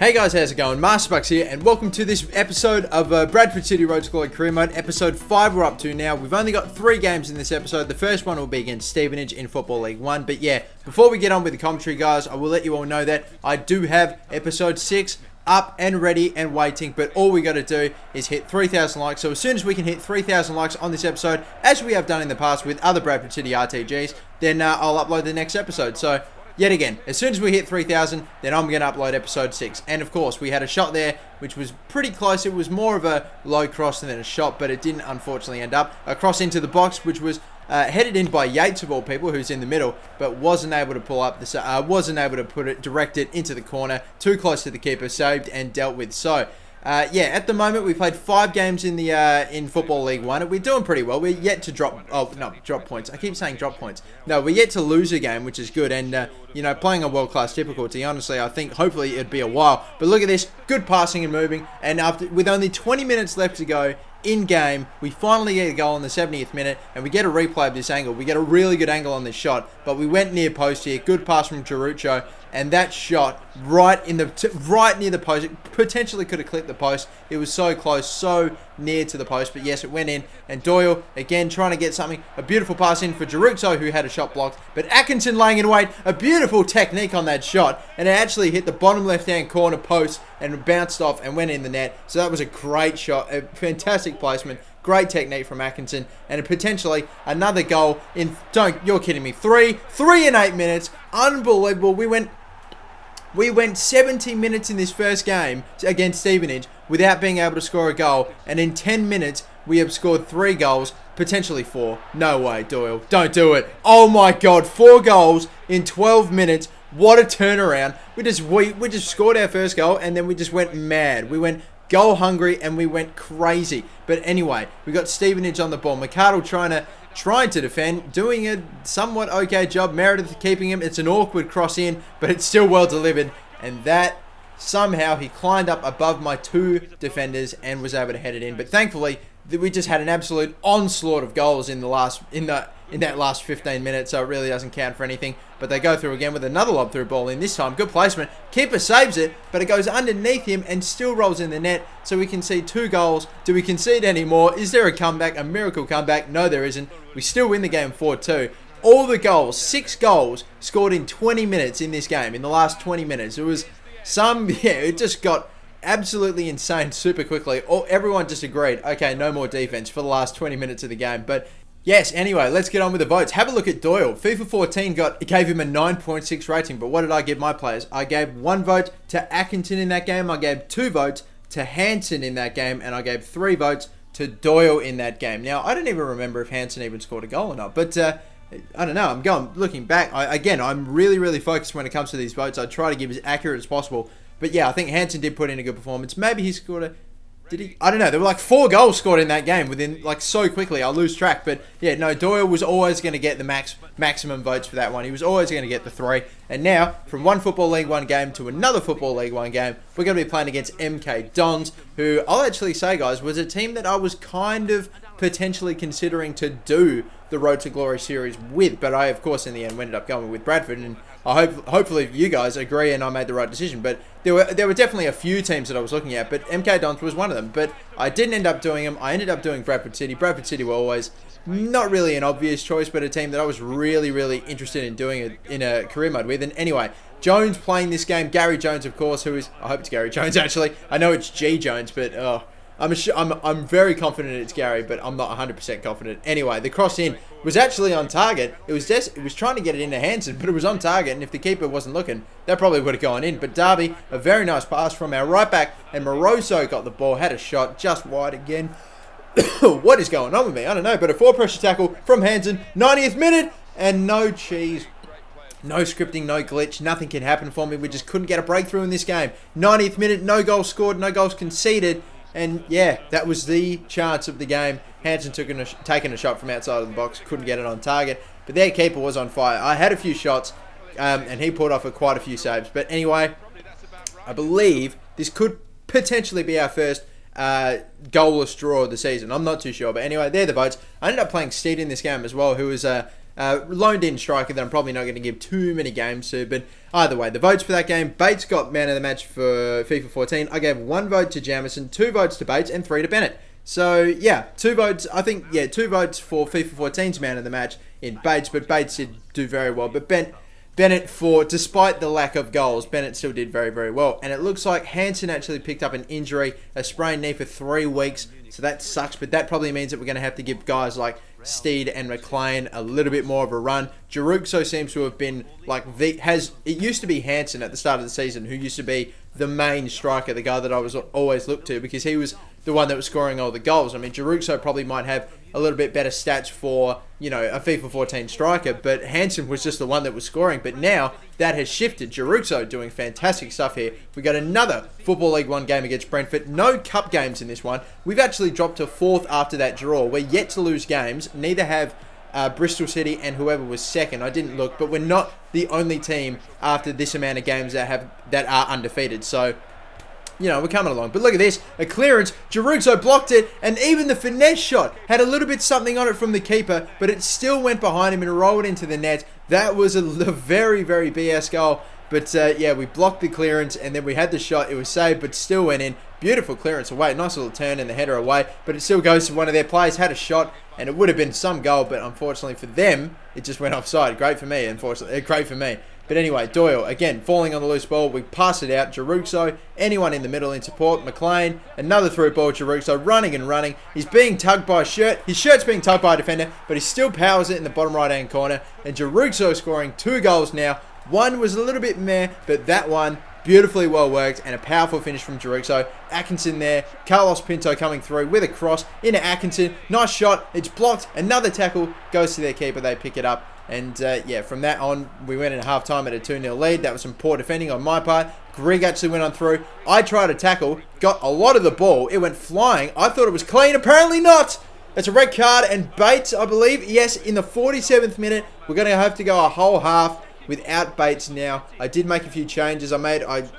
Hey guys, how's it going? MasterBucks here, and welcome to this episode of Bradford City Road to Glory Career Mode, episode 5 we're up to now. We've only got 3 games in this episode. The first one will be against Stevenage in Football League 1, but yeah, before we get on with the commentary, guys, I will let you all know that I do have episode 6 up and ready and waiting, but all we got to do is hit 3,000 likes. So as soon as we can hit 3,000 likes on this episode, as we have done in the past with other Bradford City RTGs, then I'll upload the next episode. So yet again, as soon as we hit 3,000, then I'm going to upload episode 6. And of course, we had a shot there, which was pretty close. It was more of a low cross than a shot, but it didn't unfortunately end up. A cross into the box, which was headed in by Yates of all people, who's in the middle, but wasn't able to pull up, wasn't able to direct it into the corner. Too close to the keeper, saved and dealt with. So yeah, at the moment we played 5 games in the in Football League 1. We're doing pretty well. We're yet to drop points. I keep saying drop points. No, we're yet to lose a game, which is good. And you know, playing on world-class difficulty, honestly, I think hopefully it'd be a while. But look at this, good passing and moving. And with only 20 minutes left to go in game, we finally get a goal in the 70th minute, and we get a replay of this angle. We get a really good angle on this shot, but we went near post here. Good pass from Giruccio, and that shot right near the post. It potentially could have clipped the post. It was so close, so near to the post, but yes, it went in. And Doyle again trying to get something. A beautiful pass in for Giruccio, who had a shot blocked, but Atkinson laying in wait. A beautiful technique on that shot, and it actually hit the bottom left-hand corner post and bounced off and went in the net. So that was a great shot, a fantastic placement, great technique from Atkinson, and potentially another goal in, you're kidding me, 3 in 8 minutes. Unbelievable. We went 70 minutes in this first game against Stevenage without being able to score a goal, and in 10 minutes we have scored 3 goals, potentially 4. No way, Doyle, don't do it. Oh my god, 4 goals in 12 minutes. What a turnaround. We just scored our first goal, and then we just went mad. We went goal hungry and we went crazy. But anyway, we got Stevenage on the ball. McArdle trying to defend, doing a somewhat okay job. Meredith keeping him. It's an awkward cross in, but it's still well delivered. And that somehow he climbed up above my 2 defenders and was able to head it in. But thankfully, we just had an absolute onslaught of goals in that last 15 minutes, so it really doesn't count for anything. But they go through again with another lob through ball in. This time, good placement. Keeper saves it, but it goes underneath him and still rolls in the net. So we can see 2 goals. Do we concede any more? Is there a comeback, a miracle comeback? No, there isn't. We still win the game 4-2. All the goals, 6 goals, scored in 20 minutes in this game, in the last 20 minutes. It was it just got absolutely insane super quickly. Everyone just agreed, okay, no more defense for the last 20 minutes of the game. But yes, anyway, let's get on with the votes. Have a look at Doyle. FIFA 14 gave him a 9.6 rating, but what did I give my players? I gave 1 vote to Atkinson in that game, I gave 2 votes to Hansen in that game, and I gave 3 votes to Doyle in that game. Now, I don't even remember if Hansen even scored a goal or not, but I don't know. Looking back, I'm really focused when it comes to these votes. I try to give as accurate as possible. But yeah, I think Hansen did put in a good performance. Maybe he scored did he? I don't know. There were like 4 goals scored in that game within so quickly. I lose track. But yeah, no, Doyle was always going to get the maximum votes for that one. He was always going to get the 3. And now, from one Football League 1 game to another Football League 1 game, we're going to be playing against MK Dons, who I'll actually say, guys, was a team that I was kind of potentially considering to do the Road to Glory series with, but I, of course, in the end, ended up going with Bradford, and I hopefully you guys agree and I made the right decision. But there were definitely a few teams that I was looking at, but MK Dons was one of them. But I didn't end up doing them. I ended up doing Bradford City. Bradford City were always not really an obvious choice, but a team that I was really interested in doing it in a career mode with. And anyway, Jones playing this game. Gary Jones, of course, I hope it's Gary Jones actually. I know it's G Jones, but I'm very confident it's Gary, but I'm not 100% confident. Anyway, the cross in was actually on target. It was trying to get it into Hansen, but it was on target, and if the keeper wasn't looking, that probably would have gone in. But Darby, a very nice pass from our right back, and Moroso got the ball, had a shot just wide again. What is going on with me? I don't know, but a 4 pressure tackle from Hansen, 90th minute, and no cheese. No scripting, no glitch, nothing can happen for me. We just couldn't get a breakthrough in this game. 90th minute, no goals scored, no goals conceded. And yeah, that was the chance of the game. Hansen taking a shot from outside of the box, couldn't get it on target. But their keeper was on fire. I had a few shots, and he pulled off quite a few saves. But anyway, I believe this could potentially be our first goalless draw of the season. I'm not too sure. But anyway, they're the votes. I ended up playing Steed in this game as well, who was loaned in striker that I'm probably not going to give too many games to. But either way, the votes for that game, Bates got man of the match for FIFA 14. I gave 1 vote to Jamison, 2 votes to Bates, and 3 to Bennett. So, yeah, 2 votes. I think, 2 votes for FIFA 14's man of the match in Bates, but Bates did do very well. But Bennett, despite the lack of goals, Bennett still did very, very well. And it looks like Hansen actually picked up an injury, a sprained knee for 3 weeks. So that sucks, but that probably means that we're going to have to give guys like Steed and McLean a little bit more of a run. Jaruxo seems to have been it used to be Hansen at the start of the season, who used to be the main striker, the guy that I was always looked to, because he was the one that was scoring all the goals. I mean, Jaruxo probably might have a little bit better stats for, a FIFA 14 striker, but Hansen was just the one that was scoring. But now that has shifted. Jaruxo doing fantastic stuff here. We got another Football League 1 game against Brentford. No cup games in this one. We've actually dropped to 4th after that draw. We're yet to lose games. Neither have Bristol City and whoever was second. I didn't look, but we're not the only team after this amount of games that are undefeated. So, we're coming along. But look at this. A clearance. Jaruxo blocked it. And even the finesse shot had a little bit something on it from the keeper. But it still went behind him and rolled into the net. That was a very, very BS goal. But, we blocked the clearance. And then we had the shot. It was saved, but still went in. Beautiful clearance away. Nice little turn and the header away. But it still goes to one of their players. Had a shot. And it would have been some goal. But unfortunately for them, it just went offside. Great for me, unfortunately. Great for me. But anyway, Doyle, again, falling on the loose ball. We pass it out. Jaruxo, anyone in the middle in support. McLean, another through ball. Jaruxo running and running. He's being tugged by a shirt. His shirt's being tugged by a defender, but he still powers it in the bottom right-hand corner. And Jaruxo scoring 2 goals now. One was a little bit meh, but that one, beautifully well worked, and a powerful finish from Jaruxo. Atkinson there. Carlos Pinto coming through with a cross into Atkinson. Nice shot. It's blocked. Another tackle goes to their keeper. They pick it up. And, from that on, we went in half-time at a 2-0 lead. That was some poor defending on my part. Greg actually went on through. I tried to tackle, got a lot of the ball. It went flying. I thought it was clean. Apparently not. It's a red card. And Bates, I believe, yes, in the 47th minute, we're going to have to go a whole half without Bates now. I did make a few changes. That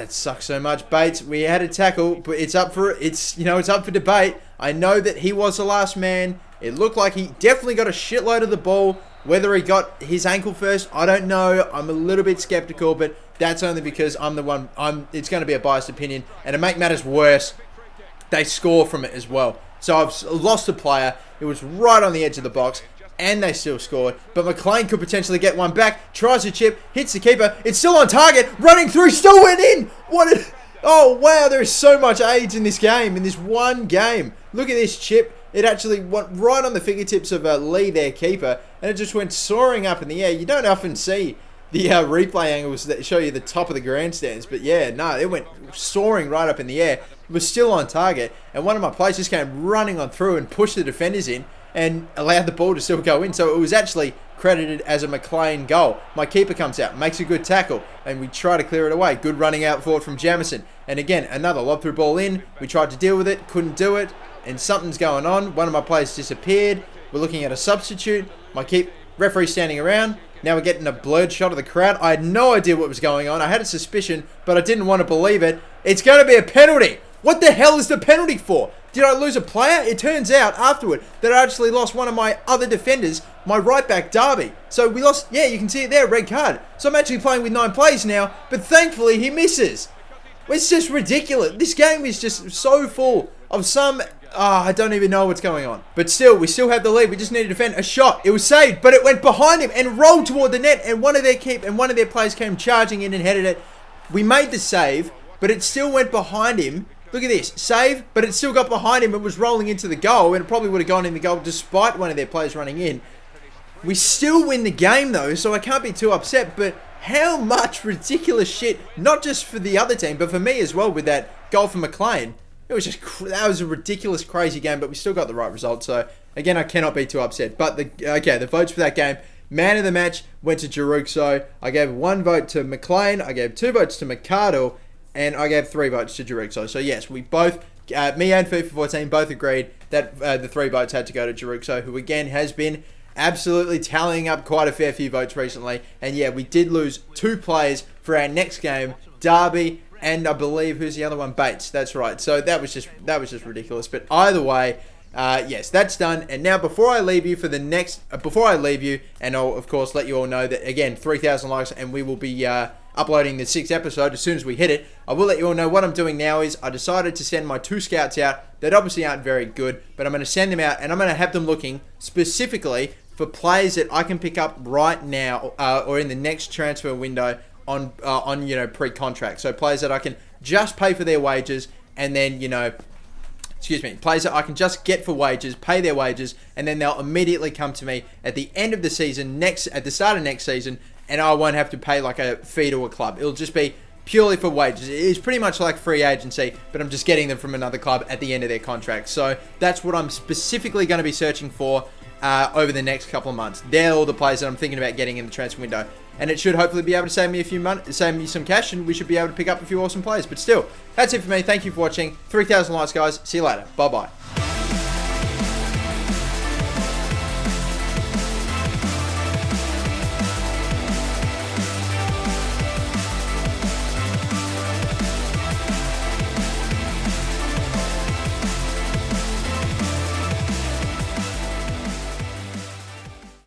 sucks so much. Bates, we had a tackle, but it's up for debate. I know that he was the last man. It looked like he definitely got a shitload of the ball. Whether he got his ankle first, I don't know. I'm a little bit skeptical, but that's only because I'm the one. It's going to be a biased opinion. And to make matters worse, they score from it as well. So I've lost a player. It was right on the edge of the box, and they still scored. But McLean could potentially get one back. Tries to chip, hits the keeper. It's still on target. Running through, still went in. Oh, wow, there is so much AIDS in this game, in this one game. Look at this chip. It actually went right on the fingertips of Lee, their keeper, and it just went soaring up in the air. You don't often see the replay angles that show you the top of the grandstands, but it went soaring right up in the air. It was still on target, and one of my players just came running on through and pushed the defenders in and allowed the ball to still go in. So it was actually credited as a McLean goal. My keeper comes out, makes a good tackle, and we try to clear it away. Good running out forward from Jamison. And again, another lob through ball in. We tried to deal with it, couldn't do it. And something's going on. One of my players disappeared. We're looking at a substitute. Referee standing around. Now we're getting a blurred shot of the crowd. I had no idea what was going on. I had a suspicion, but I didn't want to believe it. It's going to be a penalty. What the hell is the penalty for? Did I lose a player? It turns out afterward that I actually lost one of my other defenders, my right back, Darby. So we lost, you can see it there, red card. So I'm actually playing with 9 players now, but thankfully he misses. It's just ridiculous. This game is just so full of some... I don't even know what's going on. But still, we still have the lead. We just need to defend a shot. It was saved, but it went behind him and rolled toward the net. And one of their players came charging in and headed it. We made the save, but it still went behind him. Look at this. Save, but it still got behind him and was rolling into the goal. And it probably would have gone in the goal despite one of their players running in. We still win the game, though, so I can't be too upset. But how much ridiculous shit, not just for the other team, but for me as well with that goal from McLean. That was a ridiculous, crazy game, but we still got the right result. So, again, I cannot be too upset. But, the votes for that game. Man of the match went to Jaruxo. I gave 1 vote to McLean. I gave 2 votes to McArdle. And I gave 3 votes to Jaruxo. So, yes, we both, me and FIFA 14, both agreed that the 3 votes had to go to Jaruxo, who, again, has been absolutely tallying up quite a fair few votes recently. And, we did lose 2 players for our next game, Derby. And I believe, who's the other one? Bates. That's right. So that was just ridiculous. But either way, yes, that's done. And now before I leave you and I'll of course let you all know that again, 3,000 likes and we will be uploading the 6th episode as soon as we hit it. I will let you all know what I'm doing now is I decided to send my 2 scouts out that obviously aren't very good, but I'm going to send them out and I'm going to have them looking specifically for players that I can pick up right now or in the next transfer window on pre-contract. So players that I can just pay for their wages and then, players that I can just get for wages, pay their wages, and then they'll immediately come to me at the end of the season, at the start of next season, and I won't have to pay like a fee to a club. It'll just be purely for wages. It is pretty much like free agency, but I'm just getting them from another club at the end of their contract. So that's what I'm specifically going to be searching for over the next couple of months. They're all the players that I'm thinking about getting in the transfer window. And it should hopefully be able to save me some cash, and we should be able to pick up a few awesome players. But still, that's it for me. Thank you for watching. 3,000 likes, guys. See you later. Bye-bye.